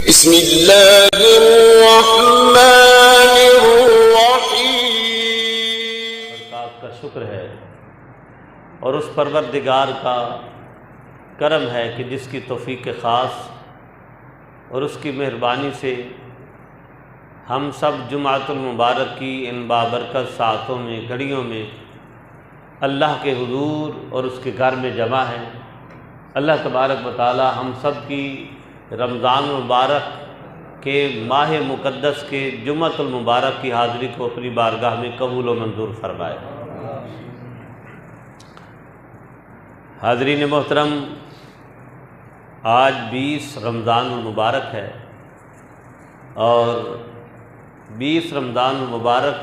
بسم اللہ الرحمن الرحیم۔ برکات کا شکر ہے اور اس پروردگار کا کرم ہے کہ جس کی توفیق خاص اور اس کی مہربانی سے ہم سب جمعۃ المبارک کی ان بابرکت ساعتوں میں گھڑیوں میں اللہ کے حضور اور اس کے گھر میں جمع ہیں۔ اللہ تبارک و تعالی ہم سب کی رمضان المبارک کے ماہ مقدس کے جمعۃ المبارک کی حاضری کو اپنی بارگاہ میں قبول و منظور فرمائے۔ حاضرین محترم، آج 20 رمضان المبارک ہے اور 20 رمضان المبارک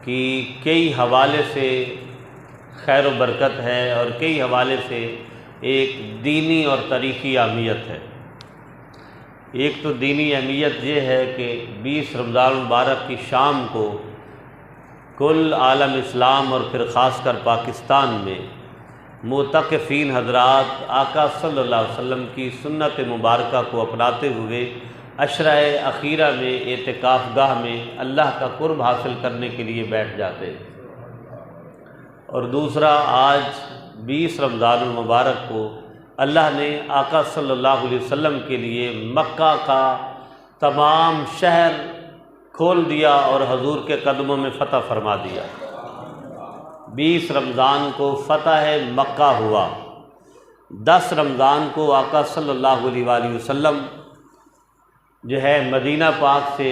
کی کئی حوالے سے خیر و برکت ہے اور کئی حوالے سے ایک دینی اور تاریخی اہمیت ہے۔ ایک تو دینی اہمیت یہ ہے کہ 20 رمضان المبارک کی شام کو کل عالم اسلام اور پھر خاص کر پاکستان میں معتکفین حضرات آقا صلی اللہ علیہ وسلم کی سنت مبارکہ کو اپناتے ہوئے عشرہ اخیرہ میں اعتکاف گاہ میں اللہ کا قرب حاصل کرنے کے لیے بیٹھ جاتے۔ اور دوسرا، آج 20 رمضان المبارک کو اللہ نے آقا صلی اللہ علیہ وسلم کے لیے مکہ کا تمام شہر کھول دیا اور حضور کے قدموں میں فتح فرما دیا۔ 20 رمضان کو فتح مکہ ہوا، 10 رمضان کو آقا صلی اللہ علیہ وآلہ وسلم جو ہے مدینہ پاک سے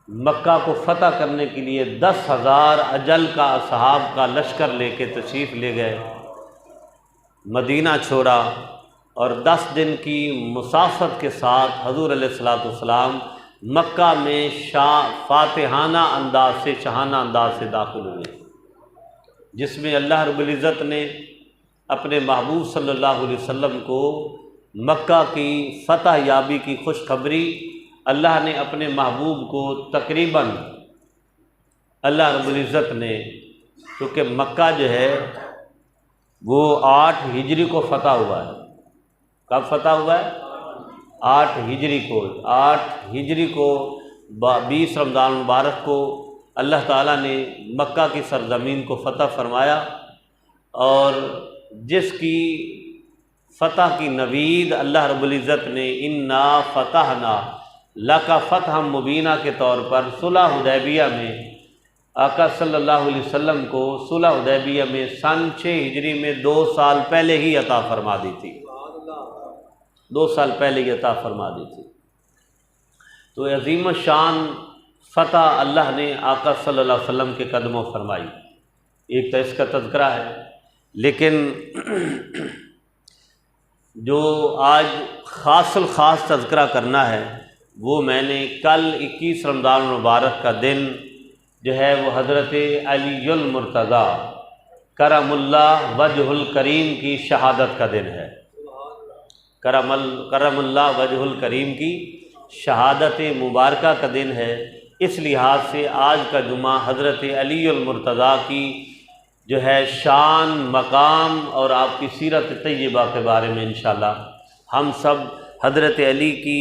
مکہ کو فتح کرنے کے لیے 10,000 اجل کا اصحاب کا لشکر لے کے تشریف لے گئے، مدینہ چھوڑا اور 10 دن کی مسافت کے ساتھ حضور علیہ السلام مکہ میں فاتحانہ انداز سے شاہانہ انداز سے داخل ہوئے، جس میں اللہ رب العزت نے اپنے محبوب صلی اللہ علیہ وسلم کو مکہ کی فتح یابی کی خوشخبری اللہ نے اپنے محبوب کو تقریباً اللہ رب العزت نے، کیونکہ مکہ جو ہے وہ 8 ہجری کو فتح ہوا ہے۔ کب فتح ہوا ہے؟ 8 ہجری کو 20 رمضان المبارک کو اللہ تعالیٰ نے مکہ کی سرزمین کو فتح فرمایا، اور جس کی فتح کی نوید اللہ رب العزت نے انا فتحنا لک فتحا مبینہ کے طور پر صلح حدیبیہ میں آقا صلی اللہ علیہ وسلم کو صلح حدیبیہ میں سن 6 ہجری میں 2 سال پہلے ہی عطا فرما دی تھی، 2 سال پہلے ہی عطا فرما دی تھی۔ تو عظیم الشان فتح اللہ نے آقا صلی اللہ علیہ وسلم کے قدموں فرمائی۔ ایک تو اس کا تذکرہ ہے، لیکن جو آج خاص الخاص تذکرہ کرنا ہے وہ میں نے کل 21 رمضان المبارک کا دن جو ہے وہ حضرت علی المرتضیٰ کرم اللہ وجہ الکریم کی شہادت کا دن ہے۔ کرم اللہ وجہ الکریم کی شہادت مبارکہ کا دن ہے۔ اس لحاظ سے آج کا جمعہ حضرت علی المرتضیٰ کی جو ہے شان، مقام اور آپ کی سیرت طیبہ کے بارے میں انشاءاللہ ہم سب حضرت علی کی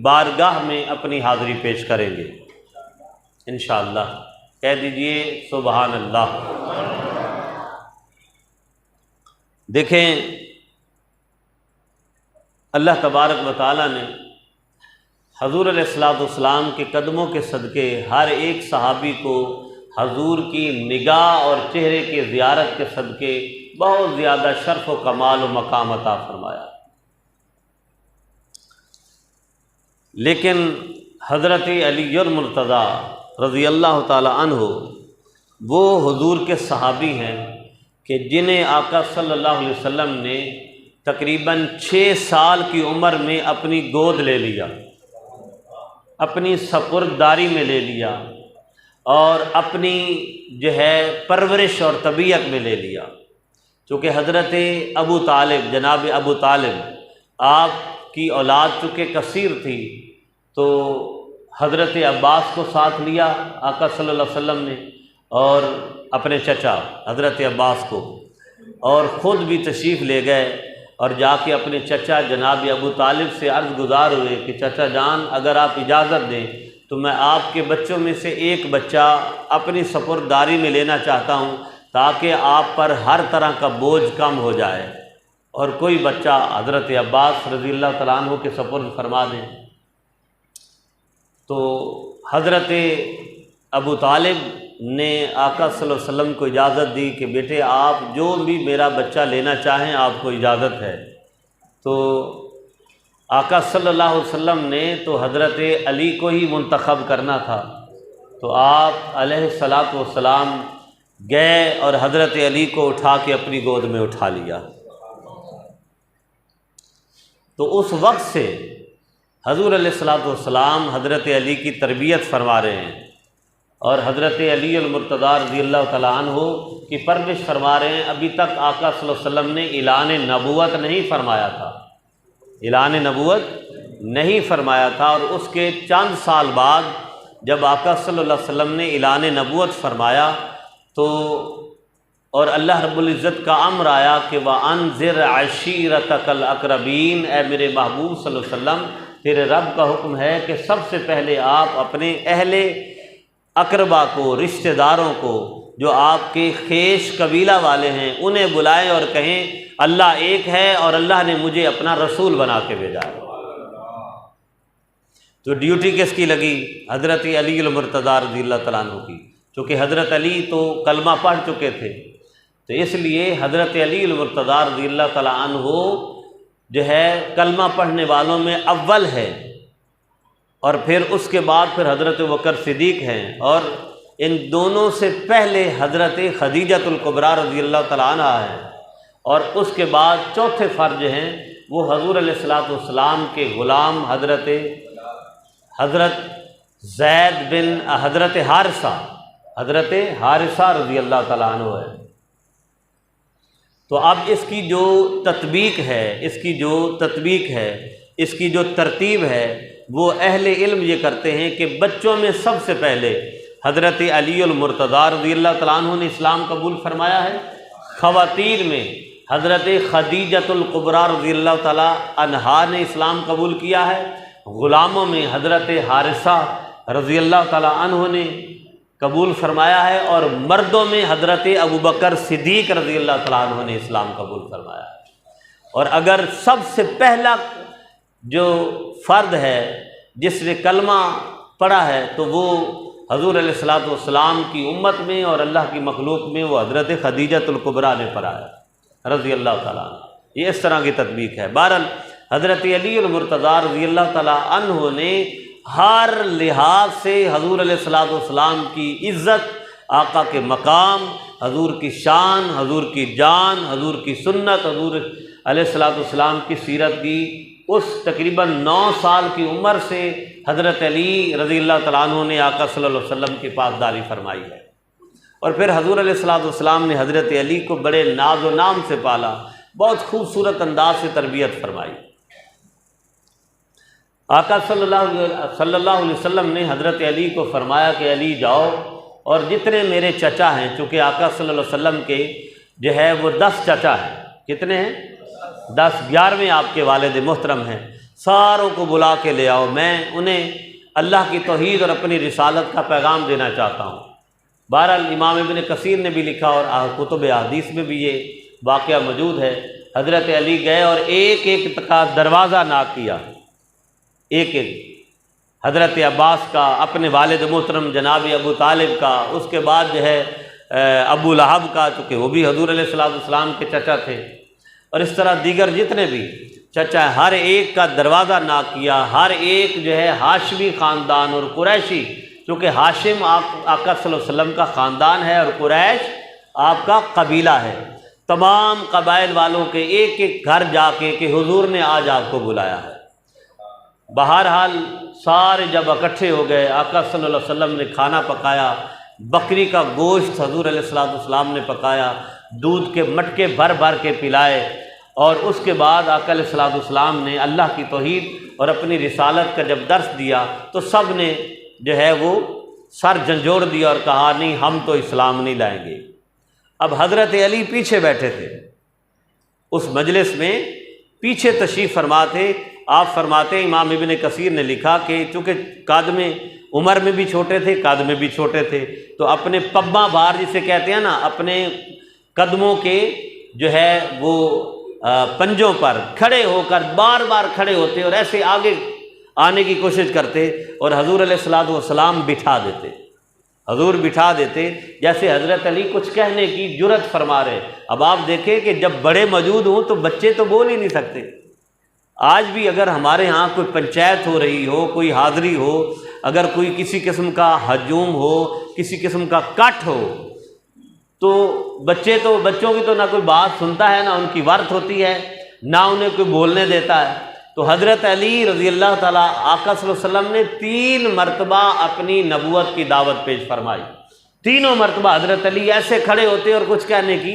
بارگاہ میں اپنی حاضری پیش کریں گے انشاءاللہ۔ کہہ دیجئے سبحان اللہ۔ دیکھیں، اللہ تبارک و تعالیٰ نے حضور علیہ السلام کے قدموں کے صدقے ہر ایک صحابی کو حضور کی نگاہ اور چہرے کے زیارت کے صدقے بہت زیادہ شرف و کمال و مقام عطا فرمایا۔ لیکن حضرت علی المرتضیٰ رضی اللہ تعالی عنہ وہ حضور کے صحابی ہیں کہ جنہیں آقا صلی اللہ علیہ وسلم نے تقریباً 6 سال کی عمر میں اپنی گود لے لیا، اپنی سپرداری میں لے لیا اور اپنی جو ہے پرورش اور تربیت میں لے لیا۔ چونکہ حضرت ابو طالب، جناب ابو طالب آپ کی اولاد چونکہ کثیر تھی، تو حضرت عباس کو ساتھ لیا آقا صلی اللہ علیہ وسلم نے اور اپنے چچا حضرت عباس کو، اور خود بھی تشریف لے گئے اور جا کے اپنے چچا جناب ابو طالب سے عرض گزار ہوئے کہ چچا جان اگر آپ اجازت دیں تو میں آپ کے بچوں میں سے ایک بچہ اپنی سپرداری میں لینا چاہتا ہوں تاکہ آپ پر ہر طرح کا بوجھ کم ہو جائے، اور کوئی بچہ حضرت عباس رضی اللہ تعالیٰ عنہ کے سپرد فرما دیں۔ تو حضرت ابو طالب نے آقا صلی اللہ علیہ وسلم کو اجازت دی کہ بیٹے آپ جو بھی میرا بچہ لینا چاہیں آپ کو اجازت ہے۔ تو آقا صلی اللہ علیہ وسلم نے تو حضرت علی کو ہی منتخب کرنا تھا، تو آپ علیہ الصلاۃ والسلام گئے اور حضرت علی کو اٹھا کے اپنی گود میں اٹھا لیا۔ تو اس وقت سے حضور علیہ الصلاۃ والسلام حضرت علی کی تربیت فرما رہے ہیں، اور حضرت علی المرتضیٰ رضی اللہ تعالیٰ عنہ کی پرورش فرما رہے ہیں۔ ابھی تک آقا صلی اللہ علیہ وسلم نے اعلان نبوت نہیں فرمایا تھا، اعلان نبوت نہیں فرمایا تھا، اور اس کے چند سال بعد جب آقا صلی اللہ علیہ وسلم نے اعلان نبوت فرمایا تو اور اللہ رب العزت کا امر آیا کہ وَأَنذِرْ عَشِيرَتَكَ الْأَقْرَبِينَ، اے میرے محبوب صلی اللہ علیہ وسلم تیرے رب کا حکم ہے کہ سب سے پہلے آپ اپنے اہل اقربا کو، رشتہ داروں کو جو آپ کے خیش قبیلہ والے ہیں انہیں بلائیں اور کہیں اللہ ایک ہے اور اللہ نے مجھے اپنا رسول بنا کے بھیجا ہے۔ تو ڈیوٹی کس کی لگی؟ حضرت علی المرتضیٰ رضی اللہ تعالیٰ عنہ کی، چونکہ حضرت علی تو کلمہ پڑھ چکے تھے، تو اس لیے حضرت علی المرتضیٰ رضی اللہ تعالیٰ عنہ جو ہے کلمہ پڑھنے والوں میں اول ہے، اور پھر اس کے بعد پھر حضرت بکر صدیق ہیں، اور ان دونوں سے پہلے حضرت خدیجۃ الکبریٰ رضی اللہ تعالیٰ عنہ ہے، اور اس کے بعد چوتھے فرد جو ہیں وہ حضور علیہ الصلاۃ والسلام کے غلام حضرت زید بن حضرت حارثہ رضی اللہ تعالیٰ عنہ ہے۔ تو اب اس کی جو تطبیق ہے، اس کی جو ترتیب ہے وہ اہل علم یہ کرتے ہیں کہ بچوں میں سب سے پہلے حضرت علی المرتضیٰ رضی اللہ تعالیٰ عنہ نے اسلام قبول فرمایا ہے، خواتین میں حضرت خدیجۃ الکبریٰ رضی اللہ تعالیٰ عنہا نے اسلام قبول کیا ہے، غلاموں میں حضرت حارثہ رضی اللہ تعالیٰ عنہ نے قبول فرمایا ہے، اور مردوں میں حضرت ابوبکر صدیق رضی اللہ تعالیٰ عنہ نے اسلام قبول فرمایا ہے۔ اور اگر سب سے پہلا جو فرد ہے جس نے کلمہ پڑھا ہے تو وہ حضور علیہ الصلاۃ والسلام کی امت میں اور اللہ کی مخلوق میں وہ حضرت خدیجۃ الکبریٰ نے پڑھا ہے رضی اللہ تعالیٰ عنہ۔ یہ اس طرح کی تطبیق ہے۔ بہرحال حضرت علی المرتضیٰ رضی اللہ تعالیٰ عنہ نے ہر لحاظ سے حضور علیہ الصلاۃ والسلام کی عزت، آقا کے مقام، حضور کی شان، حضور کی جان، حضور کی سنت، حضور علیہ الصلاۃ والسلام کی سیرت کی اس تقریباً 9 سال کی عمر سے حضرت علی رضی اللہ تعالیٰ عنہ نے آقا صلی اللہ علیہ وسلم کی پاسداری فرمائی ہے، اور پھر حضور علیہ الصلاۃ والسلام نے حضرت علی کو بڑے ناز و نام سے پالا، بہت خوبصورت انداز سے تربیت فرمائی۔ آقا صلی اللہ علیہ وسلم نے حضرت علی کو فرمایا کہ علی جاؤ اور جتنے میرے چچا ہیں، چونکہ آقا صلی اللہ علیہ وسلم کے جو ہے وہ 10 چچا ہیں، کتنے ہیں؟ 10، 11ویں آپ کے والد محترم ہیں، ساروں کو بلا کے لے آؤ، میں انہیں اللہ کی توحید اور اپنی رسالت کا پیغام دینا چاہتا ہوں۔ بہرحال امام ابن کثیر نے بھی لکھا اور کتب احادیث میں بھی یہ واقعہ موجود ہے، حضرت علی گئے اور ایک ایک کا دروازہ ناک کیا، ایک حضرت عباس کا، اپنے والد محترم جناب ابو طالب کا، اس کے بعد جو ہے ابو لہب کا، چونکہ وہ بھی حضور علیہ الصلوۃ والسلام کے چچا تھے، اور اس طرح دیگر جتنے بھی چچا ہر ایک کا دروازہ ناک کیا، ہر ایک جو ہے ہاشمی خاندان اور قریشی، چونکہ ہاشم آقا صلی اللہ علیہ وسلم کا خاندان ہے اور قریش آپ کا قبیلہ ہے، تمام قبائل والوں کے ایک ایک گھر جا کے کہ حضور نے آج آپ کو بلایا ہے۔ بہرحال سارے جب اکٹھے ہو گئے، آقا صلی اللہ علیہ وسلم نے کھانا پکایا، بکری کا گوشت حضور علیہ الصلوۃ والسلام نے پکایا، دودھ کے مٹکے بھر بھر کے پلائے، اور اس کے بعد آقا علیہ الصلوۃ والسلام نے اللہ کی توحید اور اپنی رسالت کا جب درس دیا تو سب نے جو ہے وہ سر جھنجھوڑ دیا اور کہا نہیں ہم تو اسلام نہیں لائیں گے۔ اب حضرت علی پیچھے بیٹھے تھے اس مجلس میں، پیچھے تشریف فرما تھے، آپ فرماتے ہیں، امام ابن کثیر نے لکھا کہ چونکہ قد میں عمر میں بھی چھوٹے تھے، قد میں بھی چھوٹے تھے، تو اپنے پبا بار جسے کہتے ہیں نا، اپنے قدموں کے جو ہے وہ پنجوں پر کھڑے ہو کر بار بار کھڑے ہوتے اور ایسے آگے آنے کی کوشش کرتے، اور حضور علیہ الصلوۃ والسلام بٹھا دیتے، حضور بٹھا دیتے، جیسے حضرت علی کچھ کہنے کی جرت فرما رہے۔ اب آپ دیکھیں کہ جب بڑے موجود ہوں تو بچے تو بول ہی نہیں سکتے۔ آج بھی اگر ہمارے ہاں کوئی پنچایت ہو رہی ہو، کوئی حاضری ہو، اگر کوئی کسی قسم کا ہجوم ہو، کسی قسم کا کٹ ہو، تو بچوں کی تو نہ کوئی بات سنتا ہے، نہ ان کی ورت ہوتی ہے، نہ انہیں کوئی بولنے دیتا ہے۔ تو حضرت علی رضی اللہ تعالیٰ، آقا صلی اللہ علیہ وسلم نے 3 مرتبہ اپنی نبوت کی دعوت پیش فرمائی، تینوں مرتبہ حضرت علی ایسے کھڑے ہوتے اور کچھ کہنے کی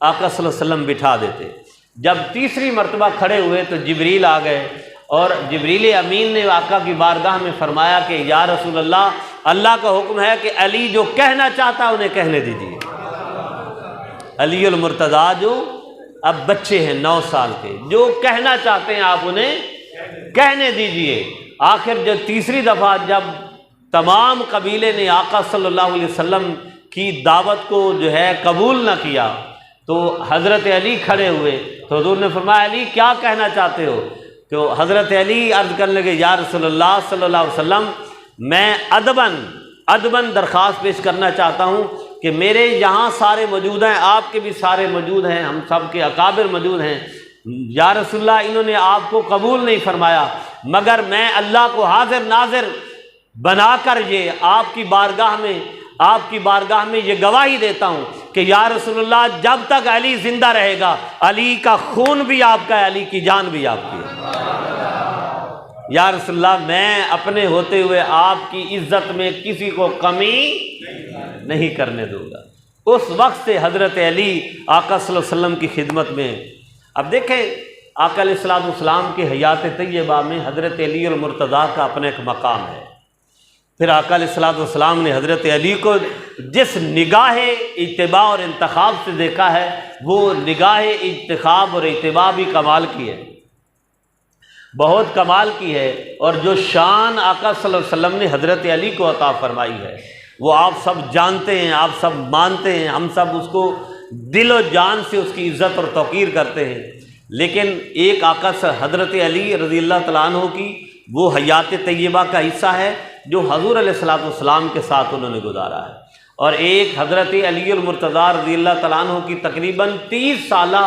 آقا صلی اللہ علیہ وسلم بٹھا دیتے۔ جب تیسری مرتبہ کھڑے ہوئے تو جبریل آ گئے، اور جبریل امین نے آقا کی بارگاہ میں فرمایا کہ یا رسول اللہ کا حکم ہے کہ علی جو کہنا چاہتا ہے انہیں کہنے دیجیے۔ علی المرتضیٰ جو اب بچے ہیں 9 سال کے، جو کہنا چاہتے ہیں آپ انہیں کہنے دیجیے۔ آخر جو تیسری دفعہ جب تمام قبیلے نے آقا صلی اللہ علیہ وسلم کی دعوت کو جو ہے قبول نہ کیا، تو حضرت علی کھڑے ہوئے، تو حضور نے فرمایا علی کیا کہنا چاہتے ہو؟ تو حضرت علی عرض کرنے لگے یا رسول اللہ صلی اللہ علیہ وسلم، میں ادباً درخواست پیش کرنا چاہتا ہوں کہ میرے یہاں سارے موجود ہیں، آپ کے بھی سارے موجود ہیں، ہم سب کے اکابر موجود ہیں، یا رسول اللہ انہوں نے آپ کو قبول نہیں فرمایا، مگر میں اللہ کو حاضر ناظر بنا کر یہ آپ کی بارگاہ میں یہ گواہی دیتا ہوں کہ یا رسول اللہ جب تک علی زندہ رہے گا، علی کا خون بھی آپ کا ہے، علی کی جان بھی آپ کی ہے۔ یا رسول اللہ میں اپنے ہوتے ہوئے آپ کی عزت میں کسی کو کمی نہیں کرنے دوں گا۔ اس وقت سے حضرت علی آقا صلی اللہ علیہ وسلم کی خدمت میں۔ اب دیکھیں آقا علیہ الصلوۃ والسلام کی حیات طیبہ میں حضرت علی المرتضیٰ کا اپنا ایک مقام ہے۔ پھر آقا علیہ الصلوۃ والسلام نے حضرت علی کو جس نگاہ اتباع اور انتخاب سے دیکھا ہے، وہ نگاہ انتخاب اور اتباع بھی کمال کی ہے، بہت کمال کی ہے، اور جو شان آقا صلی اللہ علیہ وسلم نے حضرت علی کو عطا فرمائی ہے وہ آپ سب جانتے ہیں، آپ سب مانتے ہیں، ہم سب اس کو دل و جان سے اس کی عزت اور توقیر کرتے ہیں۔ لیکن ایک آقا حضرت علی رضی اللہ تعالیٰ عنہ کی وہ حیات طیبہ کا حصہ ہے جو حضور علیہ الصلوۃ والسلام کے ساتھ انہوں نے گزارا ہے، اور ایک حضرت علی المرتضیٰ رضی اللہ تعالیٰ عنہ کی تقریباً 30 سالہ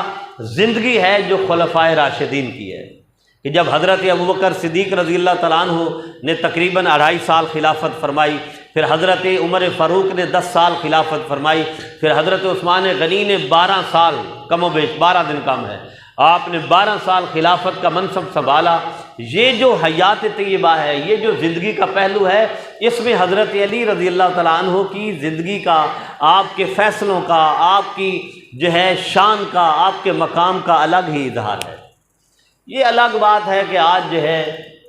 زندگی ہے جو خلفائے راشدین کی ہے، کہ جب حضرت ابوبکر صدیق رضی اللہ تعالیٰ عنہ نے تقریباً 2.5 سال خلافت فرمائی، پھر حضرت عمر فاروق نے 10 سال خلافت فرمائی، پھر حضرت عثمان غنی نے 12 سال، کم و بیش 12 دن کم ہے، آپ نے 12 سال خلافت کا منصب سنبھالا۔ یہ جو حیات طیبہ ہے، یہ جو زندگی کا پہلو ہے، اس میں حضرت علی رضی اللہ تعالیٰ عنہ کی زندگی کا، آپ کے فیصلوں کا، آپ کی جو ہے شان کا، آپ کے مقام کا الگ ہی اظہار ہے۔ یہ الگ بات ہے کہ آج جو ہے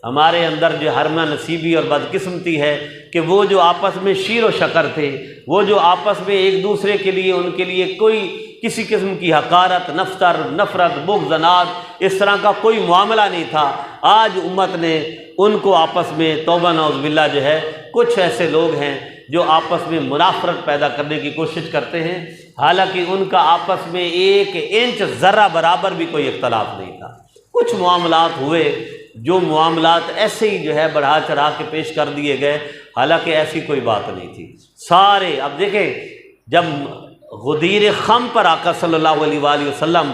ہمارے اندر جو ہرما نصیبی اور بدقسمتی ہے کہ وہ جو آپس میں شیر و شکر تھے، وہ جو آپس میں ایک دوسرے کے لیے، ان کے لیے کوئی کسی قسم کی حقارت، نفرت، بغض، عناد، اس طرح کا کوئی معاملہ نہیں تھا، آج امت نے ان کو آپس میں توبہ نعوذ باللہ جو ہے کچھ ایسے لوگ ہیں جو آپس میں منافرت پیدا کرنے کی کوشش کرتے ہیں، حالانکہ ان کا آپس میں 1 انچ ذرہ برابر بھی کوئی اختلاف نہیں تھا۔ کچھ معاملات ہوئے جو معاملات ایسے ہی جو ہے بڑھا چڑھا کے پیش کر دیے گئے، حالانکہ ایسی کوئی بات نہیں تھی۔ سارے اب دیکھیں جب غدیر خم پر آقا صلی اللہ علیہ وآلہ وسلم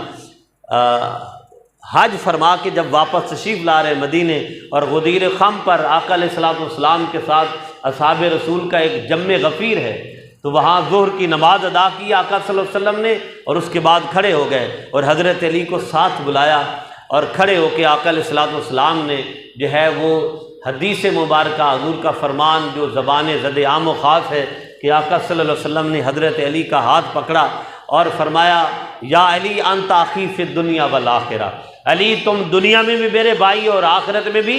حج فرما کے جب واپس تشریف لا رہے مدینے، اور غدیر خم پر آقا علیہ الصلوۃ والسلام کے ساتھ اصحاب رسول کا ایک جم غفیر ہے، تو وہاں ظہر کی نماز ادا کی آقا صلی اللہ علیہ وسلم نے، اور اس کے بعد کھڑے ہو گئے اور حضرت علی کو ساتھ بلایا، اور کھڑے ہو کے آقا علیہ الصلوۃ والسلام نے جو ہے وہ حدیث مبارکہ حضور کا فرمان جو زبان زد عام و خاص ہے کہ آقا صلی اللہ علیہ وسلم نے حضرت علی کا ہاتھ پکڑا اور فرمایا یا علی انت اخی فی الدنیا والآخرہ، علی تم دنیا میں بھی میرے بھائی اور آخرت میں بھی۔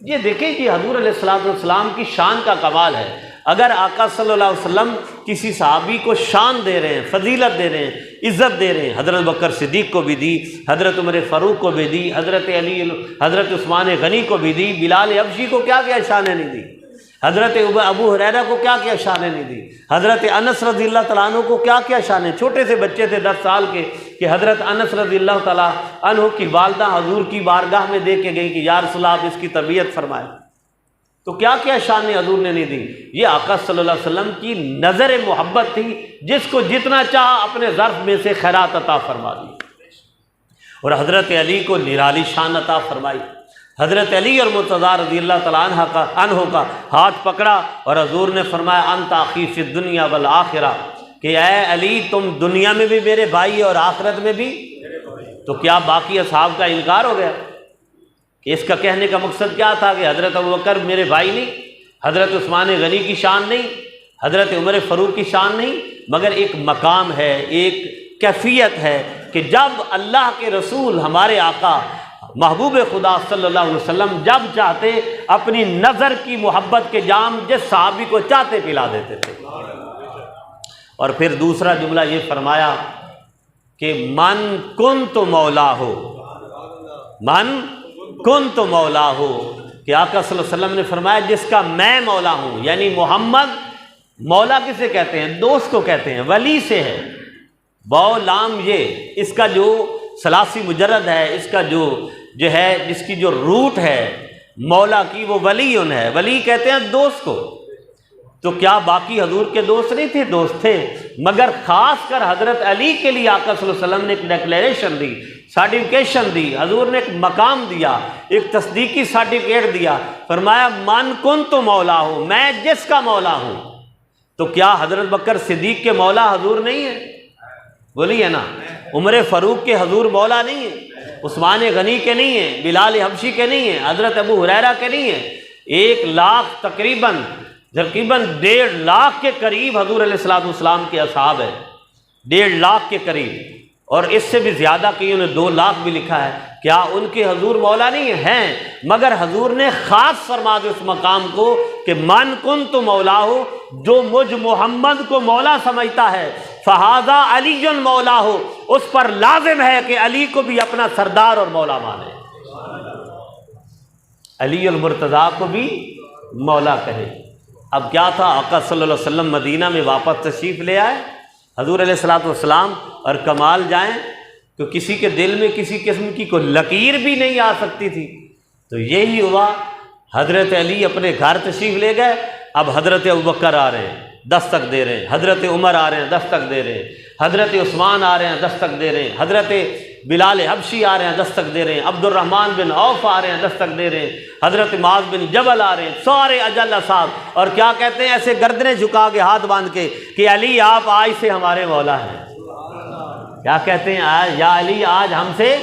یہ دیکھیں کہ حضور علیہ الصلوۃ والسلام کی شان کا کمال ہے۔ اگر آقا صلی اللہ علیہ وسلم کسی صحابی کو شان دے رہے ہیں، فضیلت دے رہے ہیں، عزت دے رہے ہیں، حضرت بکر صدیق کو بھی دی، حضرت عمر فاروق کو بھی دی، حضرت علی، حضرت عثمان غنی کو بھی دی، بلال حبشی کو کیا کیا شانیں نہیں دی، حضرت ابو ہریرہ کو کیا کیا شانیں نہیں دی، حضرت انس رضی اللہ تعالیٰ عنہ کو کیا کیا شانیں، چھوٹے سے بچے تھے 10 سال کے کہ حضرت انس رضی اللہ تعالیٰ عنہ کی والدہ حضور کی بارگاہ میں دے کے گئی کہ یا رسول اللہ آپ اس کی تربیت فرمائیں، تو کیا کیا شانیں حضور نے نہیں دی۔ یہ آقا صلی اللہ علیہ وسلم کی نظر محبت تھی، جس کو جتنا چاہا اپنے ظرف میں سے خیرات عطا فرما دی، اور حضرت علی کو نرالی شان عطا فرمائی۔ حضرت علی اور مرتضیٰ رضی اللہ تعالیٰ عنہ کا ہاتھ پکڑا اور حضور نے فرمایا انت اخی فی الدنیا والآخرہ، کہ اے علی تم دنیا میں بھی میرے بھائی اور آخرت میں بھی۔ تو کیا باقی اصحاب کا انکار ہو گیا؟ کہ اس کا کہنے کا مقصد کیا تھا کہ حضرت ابوبکر میرے بھائی نہیں، حضرت عثمان غنی کی شان نہیں، حضرت عمر فاروق کی شان نہیں، مگر ایک مقام ہے، ایک کیفیت ہے کہ جب اللہ کے رسول ہمارے آقا محبوب خدا صلی اللہ علیہ وسلم جب چاہتے اپنی نظر کی محبت کے جام جس صحابی کو چاہتے پلا دیتے تھے۔ اور پھر دوسرا جملہ یہ فرمایا کہ من کنت مولا ہو، من کنت مولا ہو، کہ آقا صلی اللہ علیہ وسلم نے فرمایا جس کا میں مولا ہوں، یعنی محمد مولا کسے کہتے ہیں؟ دوست کو کہتے ہیں، ولی سے ہے، باء لام یہ اس کا جو ثلاثی مجرد ہے، اس کا جو ہے جس کی جو روٹ ہے مولا کی وہ ولیٌ ہے، ولی کہتے ہیں دوست کو۔ تو کیا باقی حضور کے دوست نہیں تھے؟ دوست تھے، مگر خاص کر حضرت علی کے لیے آقا صلی اللہ علیہ وسلم نے ایک ڈیکلیریشن دی، سرٹیفکیشن دی، حضور نے ایک مقام دیا، ایک تصدیقی سرٹیفکیٹ دیا، فرمایا من کنت مولا ہوں، میں جس کا مولا ہوں۔ تو کیا حضرت بکر صدیق کے مولا حضور نہیں ہے؟ بولیے نا۔ عمر فاروق کے حضور مولا نہیں ہے، عثمان غنی کے نہیں ہیں، بلال حبشی کے نہیں ہیں، حضرت ابو ہریرہ کے نہیں ہیں۔ 1 لاکھ تقریباً 1.5 لاکھ کے قریب حضور علیہ الصلوۃ والسلام کے اصحاب ہیں، 1.5 لاکھ کے قریب، اور اس سے بھی زیادہ کئیوں نے 2 لاکھ بھی لکھا ہے۔ کیا ان کے حضور مولا نہیں ہیں؟ مگر حضور نے خاص فرما دیا اس مقام کو کہ من کنت مولا ہو، جو مجھ محمد کو مولا سمجھتا ہے فہذا علی مولا ہو، اس پر لازم ہے کہ علی کو بھی اپنا سردار اور مولا مانے، علی المرتضیٰ کو بھی مولا کہے۔ اب کیا تھا، آقا صلی اللہ علیہ وسلم مدینہ میں واپس تشریف لے آئے، حضور علیہ الصلوۃ والسلام، اور کمال جائیں تو کسی کے دل میں کسی قسم کی کوئی لکیر بھی نہیں آ سکتی تھی۔ تو یہی ہوا، حضرت علی اپنے گھر تشریف لے گئے، اب حضرت ابوبکر آ رہے ہیں دستک دے رہے ہیں، حضرت عمر آ رہے ہیں دستک دے رہے ہیں، حضرت عثمان آ رہے ہیں دستک دے رہے ہیں، حضرت بلال حبشی آ رہے ہیں دستک دے رہے ہیں، عبد الرحمن بن عوف آ رہے ہیں دستک دے رہے ہیں، حضرت معاذ بن جبل آ رہے ہیں، سارے اجل اصحاب، اور کیا کہتے ہیں ایسے گردنیں جھکا کے ہاتھ باندھ کے کہ علی آپ آج سے ہمارے مولا ہیں۔ کیا کہتے ہیں؟ یا علی آج ہم سے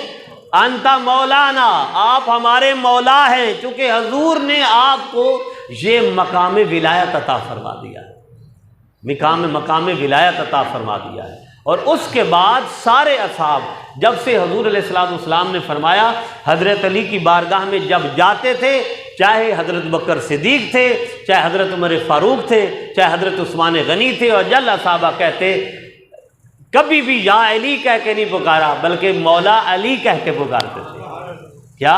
انت مولانا، آپ ہمارے مولا ہیں، چونکہ حضور نے آپ کو یہ مقام ولایت عطا فرما دیا ہے، مقام ولایت عطا فرما دیا ہے۔ اور اس کے بعد سارے اصحاب جب سے حضور علیہ الصلوۃ والسلام نے فرمایا حضرت علی کی بارگاہ میں جب جاتے تھے، چاہے حضرت بکر صدیق تھے، چاہے حضرت عمر فاروق تھے، چاہے حضرت عثمان غنی تھے، اور جل صحابہ کہتے، کبھی بھی یا علی کہہ کے نہیں پکارا بلکہ مولا علی کہہ کے پکارتے تھے۔ کیا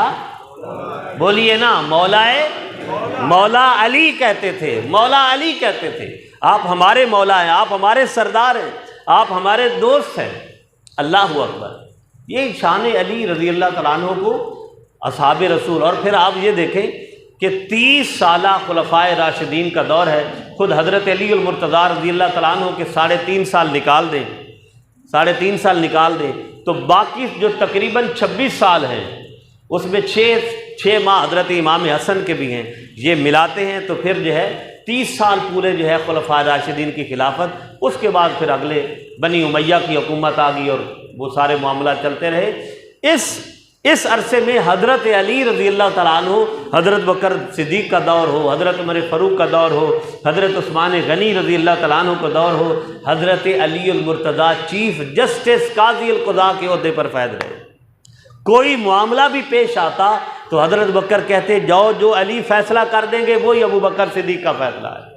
بولیے نا، مولا علی کہتے تھے، مولا علی کہتے تھے، آپ ہمارے مولا ہیں، آپ ہمارے سردار ہیں، آپ ہمارے دوست ہیں۔ اللہ اکبر، یہ شان علی رضی اللہ تعالیٰ عنہ کو اصحاب رسول۔ اور پھر آپ یہ دیکھیں کہ 30 سالہ خلفائے راشدین کا دور ہے، خود حضرت علی المرتضیٰ رضی اللہ تعالیٰ عنہ کے 3.5 سال نکال دیں، 3.5 سال نکال دیں تو باقی جو تقریباً 26 سال ہیں اس میں 6 ماہ حضرت امام حسن کے بھی ہیں، یہ ملاتے ہیں تو پھر جو ہے 30 سال پورے جو ہے خلفائے راشدین کی خلافت۔ اس کے بعد پھر اگلے بنی امیہ کی حکومت آ گئی اور وہ سارے معاملات چلتے رہے۔ اس عرصے میں حضرت علی رضی اللہ تعالیٰ عنہ، حضرت بکر صدیق کا دور ہو، حضرت عمر فاروق کا دور ہو، حضرت عثمان غنی رضی اللہ تعالیٰ عنہ کا دور ہو، حضرت علی المرتضیٰ چیف جسٹس قاضی القضاء کے عہدے پر فائز رہے۔ کوئی معاملہ بھی پیش آتا تو حضرت بکر کہتے جاؤ جو علی فیصلہ کر دیں گے وہی ابو بکر صدیق کا فیصلہ ہے۔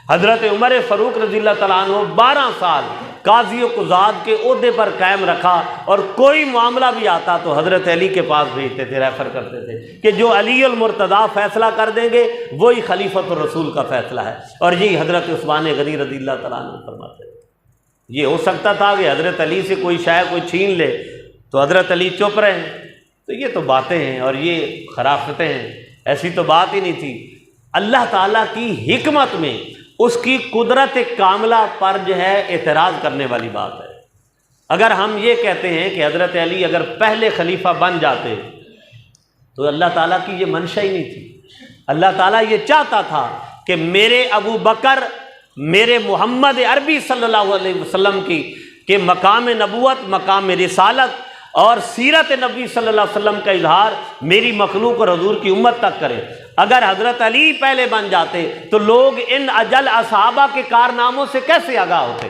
حضرت عمر فاروق رضی اللہ تعالیٰ عنہ 12 سال قاضی و قضات کے عہدے پر قائم رکھا، اور کوئی معاملہ بھی آتا تو حضرت علی کے پاس بھیجتے تھے، ریفر کرتے تھے کہ جو علی المرتضیٰ فیصلہ کر دیں گے وہی خلیفۃ الرسول کا فیصلہ ہے۔ اور یہی حضرت عثمان غنی رضی اللہ تعالیٰ عنہ فرماتے تھے۔ یہ ہو سکتا تھا کہ حضرت علی سے کوئی شے کوئی چھین لے تو حضرت علی چپ رہے، تو یہ تو باتیں ہیں اور یہ خرافتیں ہیں، ایسی تو بات ہی نہیں تھی۔ اللہ تعالیٰ کی حکمت میں اس کی قدرت کاملہ پر جو ہے اعتراض کرنے والی بات ہے۔ اگر ہم یہ کہتے ہیں کہ حضرت علی اگر پہلے خلیفہ بن جاتے تو اللہ تعالیٰ کی یہ منشا ہی نہیں تھی۔ اللہ تعالیٰ یہ چاہتا تھا کہ میرے ابو بکر، میرے محمد عربی صلی اللہ علیہ وسلم کی کہ مقام نبوت، مقام رسالت اور سیرت نبی صلی اللہ علیہ وسلم کا اظہار میری مخلوق اور حضور کی امت تک کرے۔ اگر حضرت علی پہلے بن جاتے تو لوگ ان اجل اصحابہ کے کارناموں سے کیسے آگاہ ہوتے؟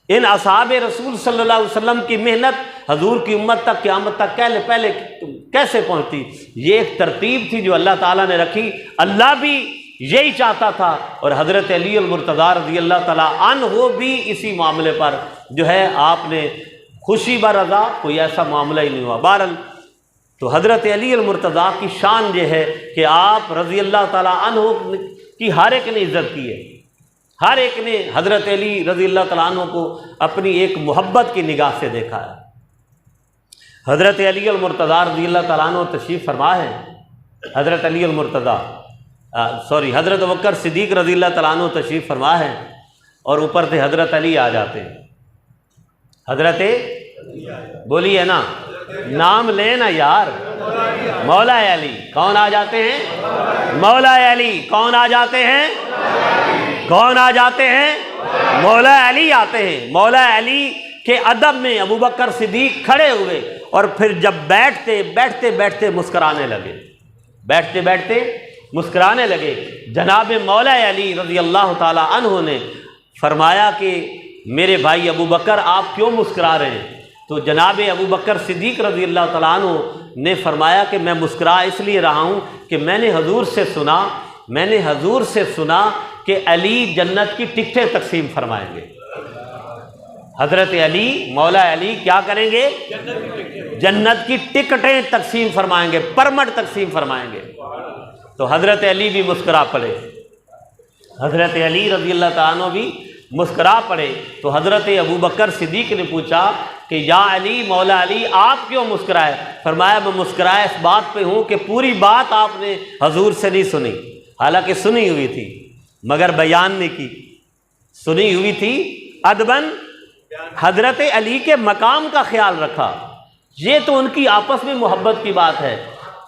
ان اصحاب رسول صلی اللہ علیہ وسلم کی محنت حضور کی امت تک قیامت تک پہلے کیسے پہنچتی؟ یہ ایک ترتیب تھی جو اللہ تعالیٰ نے رکھی۔ اللہ بھی یہی چاہتا تھا، اور حضرت علی المرتضیٰ رضی اللہ تعالیٰ عنہ بھی اسی معاملے پر جو ہے آپ نے خوشی برضا، کوئی ایسا معاملہ ہی نہیں ہوا۔ بہرحال تو حضرت علی المرتضیٰ کی شان یہ ہے کہ آپ رضی اللہ تعالیٰ عنہ کی ہر ایک نے عزت کی ہے، ہر ایک نے حضرت علی رضی اللہ تعالیٰ عنہ کو اپنی ایک محبت کی نگاہ سے دیکھا ہے۔ حضرت علی المرتضیٰ رضی اللہ تعالیٰ عنہ تشریف فرما ہے، حضرت علی المرتضیٰ حضرت ابوبکر صدیق رضی اللہ تعالیٰ عنہ تشریف فرما ہے، اور اوپر سے حضرت علی آ جاتے ہیں۔ حضرت بولیے نا، نام لینا یار، مولا علی کون آ جاتے ہیں؟ مولا علی کون آ جاتے ہیں؟ کون آ جاتے ہیں؟ مولا علی آتے ہیں۔ مولا علی کے ادب میں ابوبکر صدیق کھڑے ہوئے، اور پھر جب بیٹھتے مسکرانے لگے، بیٹھتے مسکرانے لگے۔ جناب مولا علی رضی اللہ تعالی عنہ نے فرمایا کہ میرے بھائی ابو بکر آپ کیوں مسکرا رہے ہیں؟ تو جناب ابو بکر صدیق رضی اللہ تعالیٰ عنہ نے فرمایا کہ میں مسکرا اس لیے رہا ہوں کہ میں نے حضور سے سنا کہ علی جنت کی ٹکٹیں تقسیم فرمائیں گے۔ حضرت علی، مولا علی کیا کریں گے؟ جنت کی ٹکٹیں تقسیم فرمائیں گے، پرمٹ تقسیم فرمائیں گے۔ تو حضرت علی بھی مسکرا پڑے، حضرت علی رضی اللہ تعالیٰ عنہ بھی مسکرا پڑے۔ تو حضرت ابو بکر صدیق نے پوچھا کہ یا علی، مولا علی آپ کیوں مسکرائے؟ فرمایا میں مسکرایا اس بات پہ ہوں کہ پوری بات آپ نے حضور سے نہیں سنی، حالانکہ سنی ہوئی تھی مگر بیان نہیں کی، سنی ہوئی تھی ادباً، حضرت علی کے مقام کا خیال رکھا۔ یہ تو ان کی آپس میں محبت کی بات ہے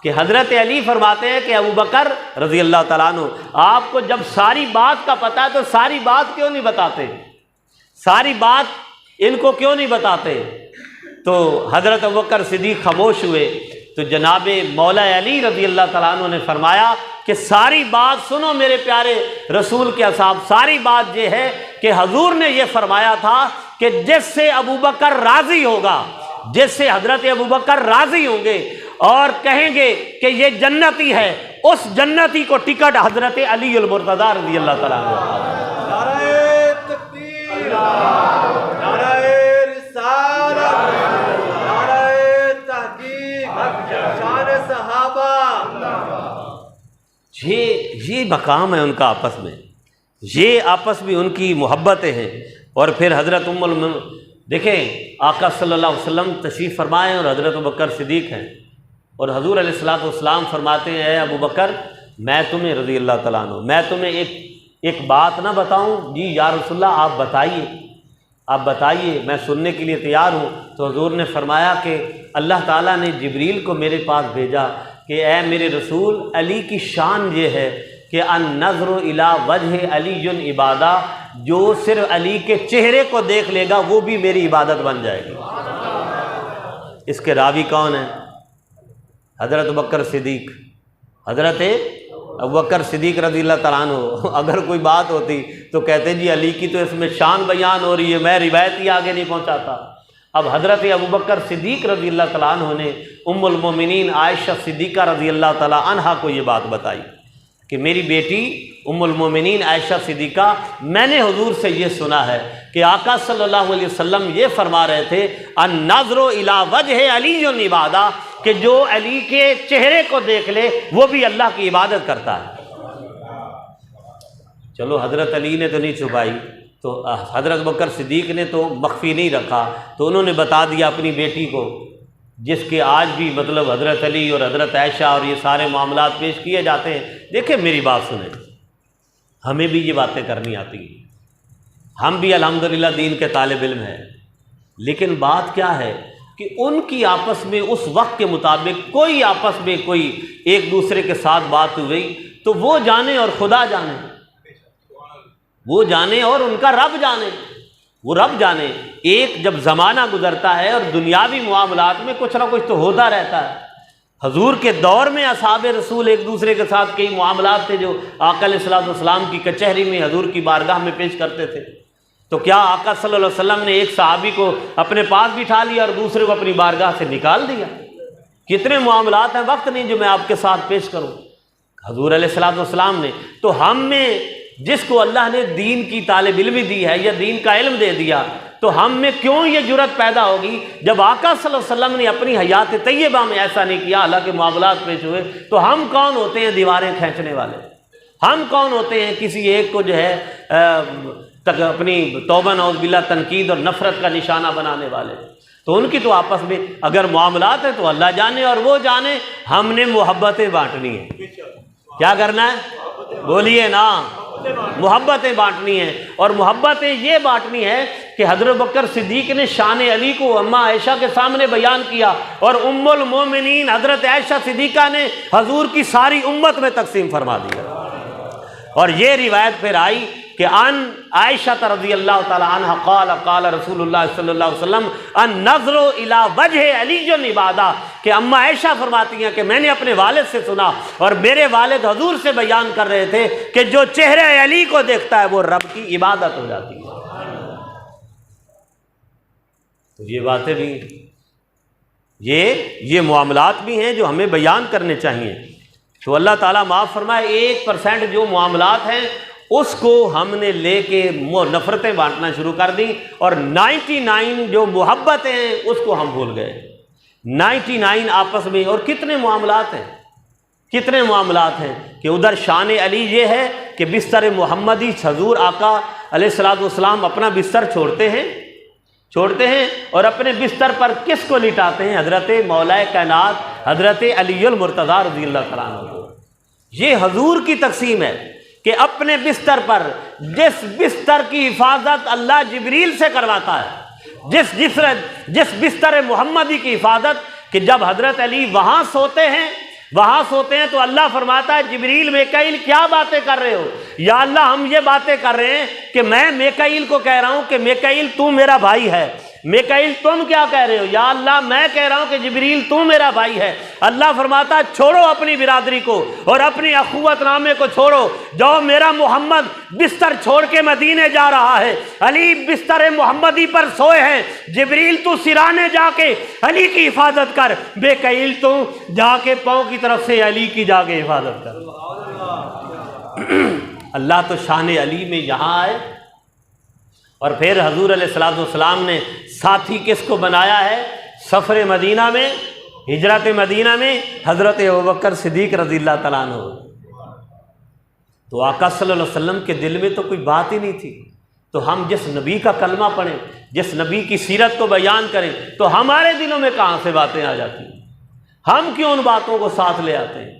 کہ حضرت علی فرماتے ہیں کہ ابو بکر رضی اللہ تعالیٰ عنہ آپ کو جب ساری بات کا پتہ ہے تو ساری بات کیوں نہیں بتاتے؟ ساری بات ان کو کیوں نہیں بتاتے؟ تو حضرت ابو بکر صدیق خاموش ہوئے۔ تو جناب مولا علی رضی اللہ تعالیٰ عنہ نے فرمایا کہ ساری بات سنو میرے پیارے رسول کے اصحاب، ساری بات یہ ہے کہ حضور نے یہ فرمایا تھا کہ جس سے ابو بکر راضی ہوگا، جس سے حضرت ابو بکر راضی ہوں گے اور کہیں گے کہ یہ جنتی ہے، اس جنتی کو ٹکٹ حضرت علی المرتضیٰ رضی اللہ تعالیٰ عنہ۔ نعرہ تکبیر، نعرہ رسالت، نعرہ تحقیق، شان صحابہ۔ یہ مقام ہے ان کا آپس میں، یہ آپس میں ان کی محبتیں ہیں۔ اور پھر حضرت دیکھیں آقا صلی اللہ علیہ وسلم تشریف فرمائے اور حضرت ابوبکر صدیق ہیں، اور حضور علیہ الصلوۃ والسلام فرماتے ہیں اے ابو بکر میں تمہیں رضی اللہ تعالیٰ عنہ میں تمہیں ایک بات نہ بتاؤں؟ جی یا رسول اللہ آپ بتائیے میں سننے کے لیے تیار ہوں۔ تو حضور نے فرمایا کہ اللہ تعالیٰ نے جبریل کو میرے پاس بھیجا کہ اے میرے رسول، علی کی شان یہ ہے کہ النظر الی وجہ علی عبادہ، جو صرف علی کے چہرے کو دیکھ لے گا وہ بھی میری عبادت بن جائے گی۔ اس کے راوی کون ہیں؟ حضرت ابوبکر صدیق، حضرت ابوبکر صدیق رضی اللہ تعالیٰ عنہ۔ اگر کوئی بات ہوتی تو کہتے جی علی کی تو اس میں شان بیان ہو رہی ہے، میں روایت ہی آگے نہیں پہنچاتا۔ اب حضرت ابوبکر صدیق رضی اللہ تعالیٰ عنہ نے ام المومنین عائشہ صدیقہ رضی اللہ تعالیٰ عنہا کو یہ بات بتائی کہ میری بیٹی ام المومنین عائشہ صدیقہ، میں نے حضور سے یہ سنا ہے کہ آقا صلی اللہ علیہ وسلم یہ فرما رہے تھے النظر الی وجہ علی عبادہ، کہ جو علی کے چہرے کو دیکھ لے وہ بھی اللہ کی عبادت کرتا ہے۔ چلو حضرت علی نے تو نہیں چھپائی، تو حضرت بکر صدیق نے تو مخفی نہیں رکھا، تو انہوں نے بتا دیا اپنی بیٹی کو، جس کے آج بھی مطلب حضرت علی اور حضرت عائشہ اور یہ سارے معاملات پیش کیے جاتے ہیں۔ دیکھیں میری بات سنیں، ہمیں بھی یہ باتیں کرنی آتی ہیں، ہم بھی الحمدللہ دین کے طالب علم ہیں، لیکن بات کیا ہے کہ ان کی آپس میں اس وقت کے مطابق کوئی آپس میں کوئی ایک دوسرے کے ساتھ بات ہوئی تو وہ جانے اور خدا جانے، وہ جانے اور ان کا رب جانے، وہ رب جانے۔ ایک جب زمانہ گزرتا ہے اور دنیاوی معاملات میں کچھ نہ کچھ تو ہوتا رہتا ہے۔ حضور کے دور میں اصحاب رسول ایک دوسرے کے ساتھ کئی معاملات تھے جو آقا علیہ الصلوۃ والسلام کی کچہری میں حضور کی بارگاہ میں پیش کرتے تھے۔ تو کیا آقا صلی اللہ علیہ وسلم نے ایک صحابی کو اپنے پاس بٹھا لیا اور دوسرے کو اپنی بارگاہ سے نکال دیا؟ کتنے معاملات ہیں، وقت نہیں جو میں آپ کے ساتھ پیش کروں۔ حضور علیہ الصلوۃ والسلام نے تو ہم میں جس کو اللہ نے دین کی طالب علمی دی ہے یا دین کا علم دے دیا، تو ہم میں کیوں یہ جرت پیدا ہوگی جب آقا صلی اللہ علیہ وسلم نے اپنی حیات طیبہ میں ایسا نہیں کیا، حالانکہ معاملات پیش ہوئے، تو ہم کون ہوتے ہیں دیواریں کھینچنے والے؟ ہم کون ہوتے ہیں کسی ایک کو جو ہے اپنی توبہ نعوذ باللہ تنقید اور نفرت کا نشانہ بنانے والے؟ تو ان کی تو آپس میں اگر معاملات ہیں تو اللہ جانے اور وہ جانے، ہم نے محبتیں بانٹنی ہیں۔ کیا کرنا ہے؟ بولیے نا، محبتیں بانٹنی ہیں، اور محبتیں یہ بانٹنی ہے کہ حضرت بکر صدیق نے شان علی کو اماں عائشہ کے سامنے بیان کیا، اور ام المومنین حضرت عائشہ صدیقہ نے حضور کی ساری امت میں تقسیم فرما دیا۔ اور یہ روایت پھر آئی کہ ان عائشہ رضی اللہ تعالی عنہ قال قال رسول اللہ صلی اللہ علیہ وسلم النظر الی وجہ علی عبادہ، کہ اماں عائشہ فرماتی ہیں کہ میں نے اپنے والد سے سنا اور میرے والد حضور سے بیان کر رہے تھے کہ جو چہرے علی کو دیکھتا ہے وہ رب کی عبادت ہو جاتی ہے۔ تو یہ باتیں بھی، یہ معاملات بھی ہیں جو ہمیں بیان کرنے چاہیے۔ تو اللہ تعالیٰ معاف فرمائے، 1% جو معاملات ہیں اس کو ہم نے لے کے نفرتیں بانٹنا شروع کر دیں، اور 99 جو محبتیں ہیں اس کو ہم بھول گئے۔ 99 آپس میں، اور کتنے معاملات ہیں، کتنے معاملات ہیں کہ ادھر شان علی یہ ہے کہ بستر محمدی حضور آقا علیہ الصلوۃ والسلام اپنا بستر چھوڑتے ہیں اور اپنے بستر پر کس کو لٹاتے ہیں؟ حضرت مولا کائنات حضرت علی المرتضیٰ رضی اللہ تعالیٰ عنہ۔ یہ حضور کی تقسیم ہے کہ اپنے بستر پر، جس بستر کی حفاظت اللہ جبریل سے کرواتا ہے، جس بستر محمدی کی حفاظت کہ جب حضرت علی وہاں سوتے ہیں تو اللہ فرماتا ہے جبریل میکائیل کیا باتیں کر رہے ہو؟ یا اللہ ہم یہ باتیں کر رہے ہیں کہ میں میکائیل کو کہہ رہا ہوں کہ میکائیل تو میرا بھائی ہے۔ میکائیل تم کیا کہہ رہے ہو؟ یا اللہ میں کہہ رہا ہوں کہ جبریل تو میرا بھائی ہے۔ اللہ فرماتا ہے چھوڑو اپنی برادری کو اور اپنی اخوت نامے کو چھوڑو، جو میرا محمد بستر چھوڑ کے مدینے جا رہا ہے، علی بستر محمدی پر سوئے ہیں، جبریل تو سرانے جا کے علی کی حفاظت کر، میکائیل تو جا کے پاؤں کی طرف سے علی کی جا کے حفاظت کر۔ اللہ تو شان علی میں یہاں آئے، اور پھر حضور علیہ الصلوۃ والسلام نے ساتھی کس کو بنایا ہے؟ سفر مدینہ میں، ہجرت مدینہ میں حضرت ابوبکر صدیق رضی اللہ تعالیٰ عنہ۔ تو آقا صلی اللہ علیہ وسلم کے دل میں تو کوئی بات ہی نہیں تھی، تو ہم جس نبی کا کلمہ پڑھیں، جس نبی کی سیرت کو بیان کریں، تو ہمارے دلوں میں کہاں سے باتیں آ جاتی ہیں؟ ہم کیوں ان باتوں کو ساتھ لے آتے ہیں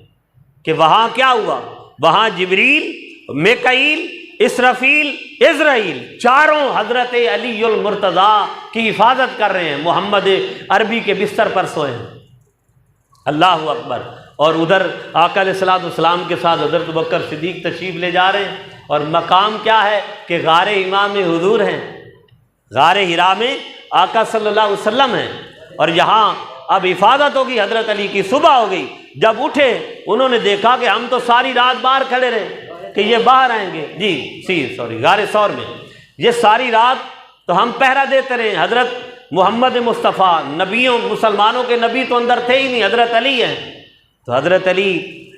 کہ وہاں کیا ہوا؟ وہاں جبریل، میکائیل، اسرافیل، عزرائیل چاروں حضرت علی المرتضیٰ کی حفاظت کر رہے ہیں، محمد عربی کے بستر پر سوئے ہیں۔ اللہ اکبر۔ اور ادھر آقا علیہ الصلوۃ والسلام کے ساتھ حضرت بکر صدیق تشریف لے جا رہے ہیں، اور مقام کیا ہے کہ غار حرا میں حضور ہیں، غار حرا میں آقا صلی اللہ علیہ وسلم ہیں، اور یہاں اب حفاظت ہوگی حضرت علی کی۔ صبح ہو گئی، جب اٹھے انہوں نے دیکھا کہ ہم تو ساری رات باہر کھڑے رہے کہ یہ باہر آئیں گے، غار ثور میں، یہ ساری رات تو ہم پہرا دیتے رہے۔ حضرت محمد مصطفیٰ، نبیوں مسلمانوں کے نبی تو اندر تھے ہی نہیں، حضرت علی ہیں، تو حضرت علی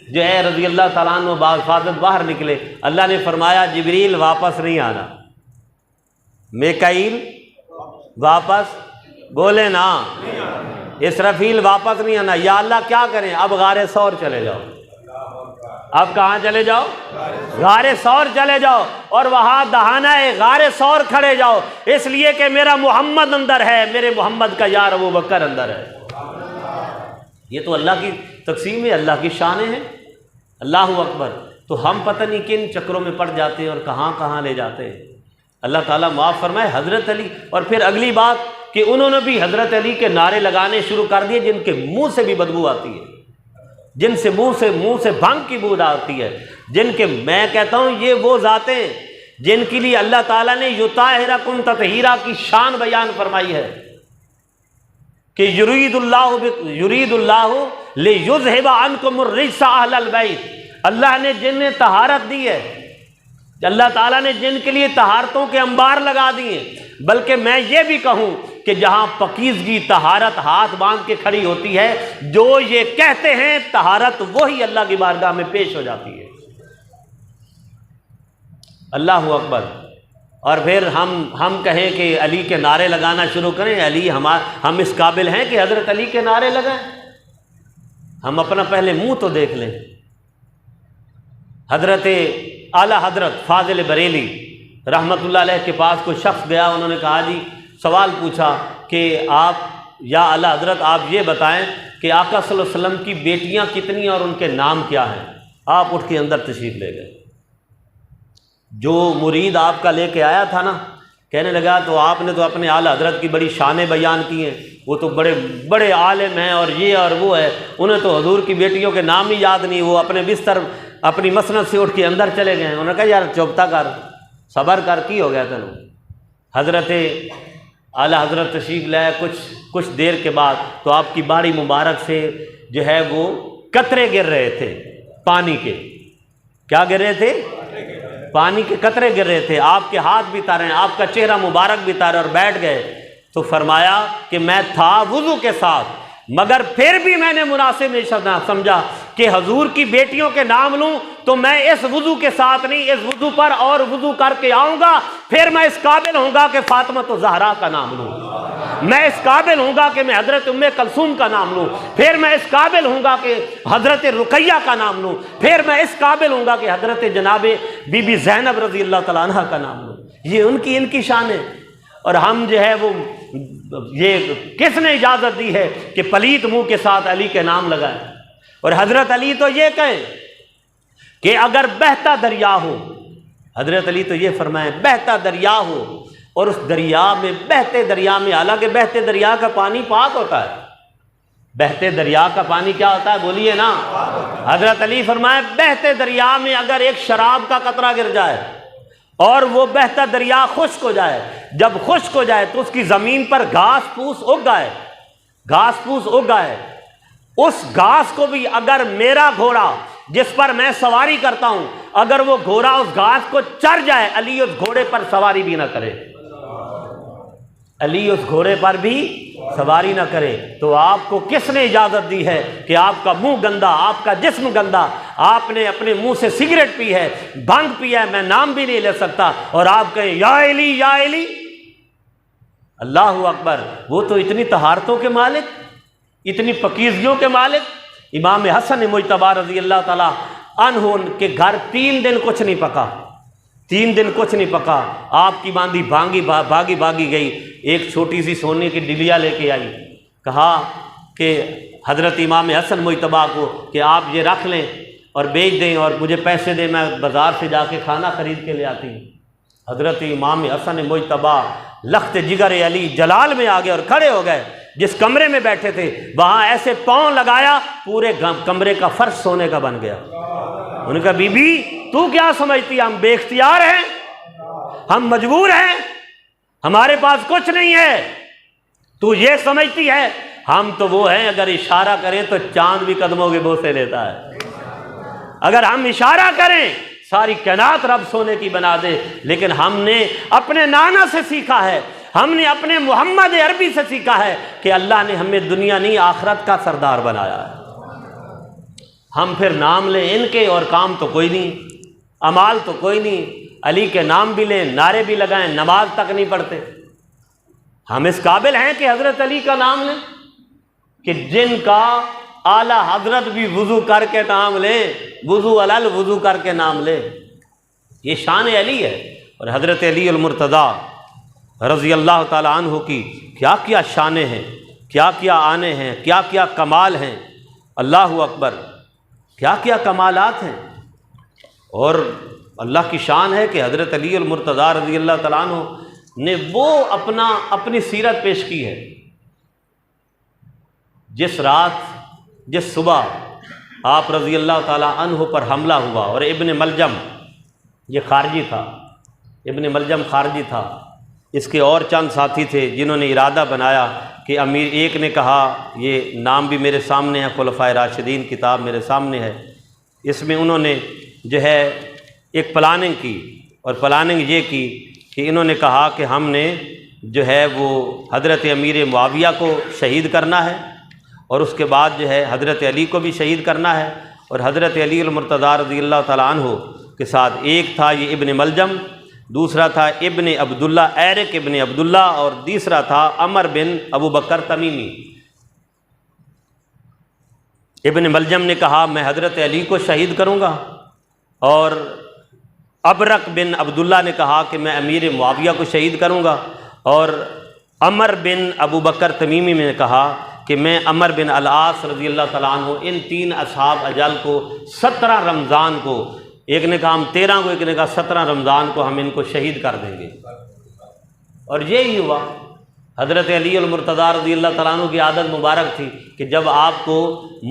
جو ہے رضی اللہ تعالیٰ عنہ بحفاظت باہر نکلے، اللہ نے فرمایا جبریل واپس نہیں آنا، میکائیل واپس بولے نا، اسرافیل واپس نہیں آنا۔ یا اللہ کیا کریں؟ اب غار ثور چلے جاؤ۔ اب کہاں چلے جاؤ؟ غار ثور چلے جاؤ، اور وہاں دہانہ غار ثور کھڑے جاؤ، اس لیے کہ میرا محمد اندر ہے، میرے محمد کا یار ابوبکر اندر ہے۔ یہ تو اللہ کی تقسیم ہے، اللہ کی شانیں ہیں۔ اللہ اکبر۔ تو ہم پتہ نہیں کن چکروں میں پڑ جاتے ہیں اور کہاں کہاں لے جاتے ہیں۔ اللہ تعالیٰ معاف فرمائے۔ حضرت علی، اور پھر اگلی بات کہ انہوں نے بھی حضرت علی کے نعرے لگانے شروع کر دیے جن کے منہ سے بھی بدبو آتی ہے، جن سے منہ سے بھنگ کی بو آتی ہے، جن کے، میں کہتا ہوں یہ وہ ذاتیں جن کے لیے اللہ تعالیٰ نے یطہرکم تطہیرا کی شان بیان فرمائی ہے کہ یرید اللہ لیذھب عنکم الرجس اہل البیت۔ اللہ نے جنہیں طہارت دی ہے، اللہ تعالیٰ نے جن کے لیے طہارتوں کے انبار لگا دیے، بلکہ میں یہ بھی کہوں کہ جہاں پاکیزگی طہارت ہاتھ باندھ کے کھڑی ہوتی ہے، جو یہ کہتے ہیں طہارت وہی اللہ کی بارگاہ میں پیش ہو جاتی ہے۔ اللہ اکبر۔ اور پھر ہم کہیں کہ علی کے نعرے لگانا شروع کریں، ہم اس قابل ہیں کہ حضرت علی کے نعرے لگائیں؟ ہم اپنا پہلے منہ تو دیکھ لیں۔ حضرت اعلیٰ حضرت فاضل بریلی رحمۃ اللہ علیہ کے پاس کوئی شخص گیا، انہوں نے کہا جی، سوال پوچھا کہ آپ یا اعلیٰ حضرت آپ یہ بتائیں کہ آقا صلی اللہ علیہ وسلم کی بیٹیاں کتنی اور ان کے نام کیا ہیں؟ آپ اٹھ کے اندر تشریف لے گئے۔ جو مرید آپ کا لے کے آیا تھا نا، کہنے لگا تو آپ نے تو اپنے اعلیٰ حضرت کی بڑی شانیں بیان کی ہیں، وہ تو بڑے بڑے عالم ہیں اور یہ اور وہ ہے، انہیں تو حضور کی بیٹیوں کے نام ہی یاد نہیں۔ وہ اپنے بستر اپنی مسند سے اٹھ کے اندر چلے گئے۔ انہوں نے کہا یار چوپتا کر، صبر کر، کی ہو گیا تینوں؟ حضرت اعلیٰ حضرت تشریف لائے۔ کچھ دیر کے بعد تو آپ کی باڑی مبارک سے جو ہے وہ قطرے گر رہے تھے پانی کے۔ کیا گر رہے تھے؟ پانی کے قطرے گر رہے تھے۔ آپ کے ہاتھ بھی تارے ہیں، آپ کا چہرہ مبارک بھی تارے، اور بیٹھ گئے۔ تو فرمایا کہ میں تھا وضو کے ساتھ، مگر پھر بھی میں نے مناسب نہیں سمجھا کہ حضور کی بیٹیوں کے نام لوں، تو میں اس وضو کے ساتھ نہیں، اس وضو پر اور وضو کر کے آؤں گا، پھر میں اس قابل ہوں گا کہ فاطمہ زہرا کا نام لوں، میں اس قابل ہوں گا کہ میں حضرت ام کلثوم کا نام لوں، پھر میں اس قابل ہوں گا کہ حضرت رقیہ کا نام لوں، پھر میں اس قابل ہوں گا کہ حضرت جناب بی بی زینب رضی اللہ تعالیٰ عنہ کا نام لوں۔ یہ ان کی شان ہے۔ اور ہم جو ہے وہ یہ کس نے اجازت دی ہے کہ پلیت منہ کے ساتھ علی کے نام لگائیں؟ اور حضرت علی تو یہ کہیں کہ اگر بہتا دریا ہو، حضرت علی تو یہ فرمائیں بہتا دریا ہو، اور اس دریا میں، بہتے دریا میں، حالانکہ بہتے دریا کا پانی پاک ہوتا ہے، بہتے دریا کا پانی کیا ہوتا ہے؟ بولیے نا۔ حضرت علی فرمائیں بہتے دریا میں اگر ایک شراب کا قطرہ گر جائے اور وہ بہتا دریا خشک ہو جائے، جب خشک ہو جائے تو اس کی زمین پر گھاس پھوس اگ گائے، اس گھاس کو بھی اگر میرا گھوڑا جس پر میں سواری کرتا ہوں، اگر وہ گھوڑا اس گھاس کو چر جائے، علی اس گھوڑے پر سواری بھی نہ کرے، علی اس گھوڑے پر بھی سواری نہ کرے۔ تو آپ کو کس نے اجازت دی ہے کہ آپ کا منہ گندا، آپ کا جسم گندا، آپ نے اپنے منہ سے سگریٹ پی ہے، بھنگ پی ہے، میں نام بھی نہیں لے سکتا، اور آپ کہیں یا علی یا علی؟ اللہ اکبر۔ وہ تو اتنی طہارتوں کے مالک، اتنی پاکیزگیوں کے مالک۔ امام حسن مجتبی رضی اللہ تعالیٰ عنہ کے گھر 3 دن کچھ نہیں پکا، 3 دن کچھ نہیں پکا۔ آپ کی باندھی بھاگی گئی، ایک چھوٹی سی سونے کی ڈلیا لے کے آئی، کہا کہ حضرت امام حسن مجتبی کو کہ آپ یہ رکھ لیں اور بیچ دیں اور مجھے پیسے دیں، میں بازار سے جا کے کھانا خرید کے لے آتی ہوں۔ حضرت امام حسن مجتبی لخت جگر علی جلال میں آگے اور کھڑے ہو گئے۔ جس کمرے میں بیٹھے تھے وہاں ایسے پاؤں لگایا، پورے کمرے کا فرش سونے کا بن گیا۔ انہوں نے کہا بی بی تو کیا سمجھتی ہے ہم بے اختیار ہیں، ہم مجبور ہیں، ہمارے پاس کچھ نہیں ہے، تو یہ سمجھتی ہے؟ ہم تو وہ ہیں اگر اشارہ کریں تو چاند بھی قدموں کے بوسے لیتا ہے، اگر ہم اشارہ کریں ساری کائنات رب سونے کی بنا دے۔ لیکن ہم نے اپنے نانا سے سیکھا ہے، ہم نے اپنے محمد عربی سے سیکھا ہے کہ اللہ نے ہمیں دنیا نہیں آخرت کا سردار بنایا ہے۔ ہم پھر نام لیں ان کے اور کام تو کوئی نہیں، اعمال تو کوئی نہیں، علی کے نام بھی لیں، نعرے بھی لگائیں، نماز تک نہیں پڑھتے۔ ہم اس قابل ہیں کہ حضرت علی کا نام لیں، کہ جن کا اعلیٰ حضرت بھی وضو کر کے نام لیں، وضو علل وضو کر کے نام لیں۔ یہ شان علی ہے۔ اور حضرت علی المرتضیٰ رضی اللہ تعالی عنہ کی کیا کیا شانیں ہیں، کیا کیا آنے ہیں، کیا کیا کمال ہیں، اللہ اکبر، کیا کیا کمالات ہیں۔ اور اللہ کی شان ہے کہ حضرت علی المرتضیٰ رضی اللہ تعالیٰ عنہ نے وہ اپنی سیرت پیش کی ہے۔ جس رات، جس صبح آپ رضی اللہ تعالیٰ عنہ پر حملہ ہوا، اور ابن ملجم یہ خارجی تھا، ابن ملجم خارجی تھا، اس کے اور چند ساتھی تھے جنہوں نے ارادہ بنایا کہ امیر، ایک نے کہا، یہ نام بھی میرے سامنے ہے، خلفائے راشدین کتاب میرے سامنے ہے، اس میں انہوں نے جو ہے ایک پلاننگ کی، اور پلاننگ یہ کی کہ انہوں نے کہا کہ ہم نے جو ہے وہ حضرت امیر معاویہ کو شہید کرنا ہے، اور اس کے بعد جو ہے حضرت علی کو بھی شہید کرنا ہے۔ اور حضرت علی المرتضیٰ رضی اللہ تعالیٰ عنہ کے ساتھ ایک تھا یہ ابن ملجم، دوسرا تھا ابن عبداللہ ایرک ابن عبداللہ، اور تیسرا تھا عمر بن ابو بکر تمیمی۔ ابن ملجم نے کہا میں حضرت علی کو شہید کروں گا، اور ابرق بن عبداللہ نے کہا کہ میں امیر معاویہ کو شہید کروں گا، اور عمر بن ابو بکر تمیمی نے کہا کہ میں عمر بن العاص رضی اللہ تعالیٰ عنہ، ان تین اصحاب اجل کو 17 رمضان کو، ایک نے کہا ہم 13 کو، ایک نے کہا 17 رمضان کو ہم ان کو شہید کر دیں گے۔ اور یہی ہوا۔ حضرت علی المرتضیٰ رضی اللہ تعالیٰ عنہ کی عادت مبارک تھی کہ جب آپ کو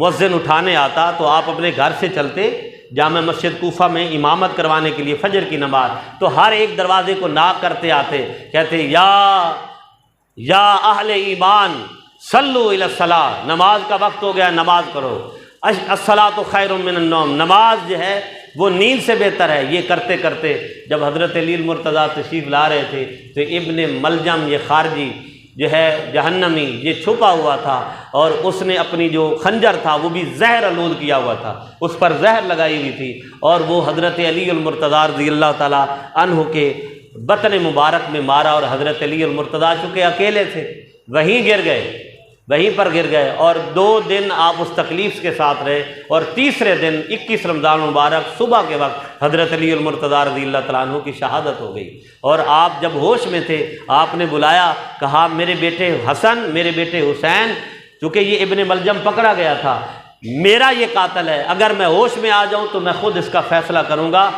مؤذن اٹھانے آتا تو آپ اپنے گھر سے چلتے جامع مسجد کوفہ میں امامت کروانے کے لیے فجر کی نماز، تو ہر ایک دروازے کو ناک کرتے آتے، کہتے یا اہل ایمان صلو الی الصلاۃ، نماز کا وقت ہو گیا، نماز کرو، الصلاۃ خیر من النوم، نماز جو ہے وہ نیند سے بہتر ہے۔ یہ کرتے کرتے جب حضرت علی المرتضیٰ تشریف لا رہے تھے تو ابن ملجم یہ خارجی جو ہے جہنمی، یہ چھپا ہوا تھا، اور اس نے اپنی جو خنجر تھا وہ بھی زہر آلود کیا ہوا تھا، اس پر زہر لگائی ہوئی تھی، اور وہ حضرت علی المرتضیٰ رضی اللہ تعالیٰ عنہ کے بطن مبارک میں مارا، اور حضرت علی المرتضیٰ چونکہ اکیلے تھے وہیں گر گئے، وہیں پر گر گئے، اور 2 دن آپ اس تکلیف کے ساتھ رہے، اور تیسرے دن 21 رمضان مبارک صبح کے وقت حضرت علی المرتضیٰ رضی اللہ تعالیٰ عنہ کی شہادت ہو گئی۔ اور آپ جب ہوش میں تھے آپ نے بلایا، کہا میرے بیٹے حسن، میرے بیٹے حسین، چونکہ یہ ابن ملجم پکڑا گیا تھا، میرا یہ قاتل ہے، اگر میں ہوش میں آ جاؤں تو میں خود اس کا فیصلہ کروں گا،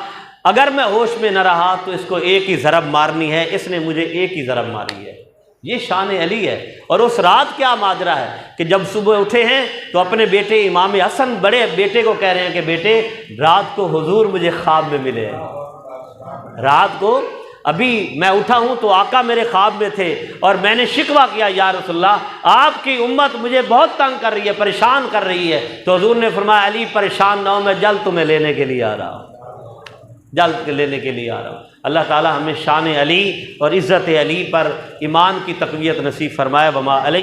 اگر میں ہوش میں نہ رہا تو اس کو ایک ہی ضرب مارنی ہے، اس نے مجھے ایک ہی ضرب ماری ہے۔ یہ شان علی ہے۔ اور اس رات کیا ماجرا ہے کہ جب صبح اٹھے ہیں تو اپنے بیٹے امام حسن بڑے بیٹے کو کہہ رہے ہیں کہ بیٹے رات کو حضور مجھے خواب میں ملے ہیں، رات کو ابھی میں اٹھا ہوں تو آقا میرے خواب میں تھے، اور میں نے شکوہ کیا یا رسول اللہ آپ کی امت مجھے بہت تنگ کر رہی ہے، پریشان کر رہی ہے، تو حضور نے فرمایا علی پریشان نہ ہو، میں جلد تمہیں لینے کے لیے آ رہا ہوں، جلد لینے کے لیے آ رہا ہوں۔ اللہ تعالی ہمیں شان علی اور عزت علی پر ایمان کی تقویت نصیب فرمائے۔ وما علیہ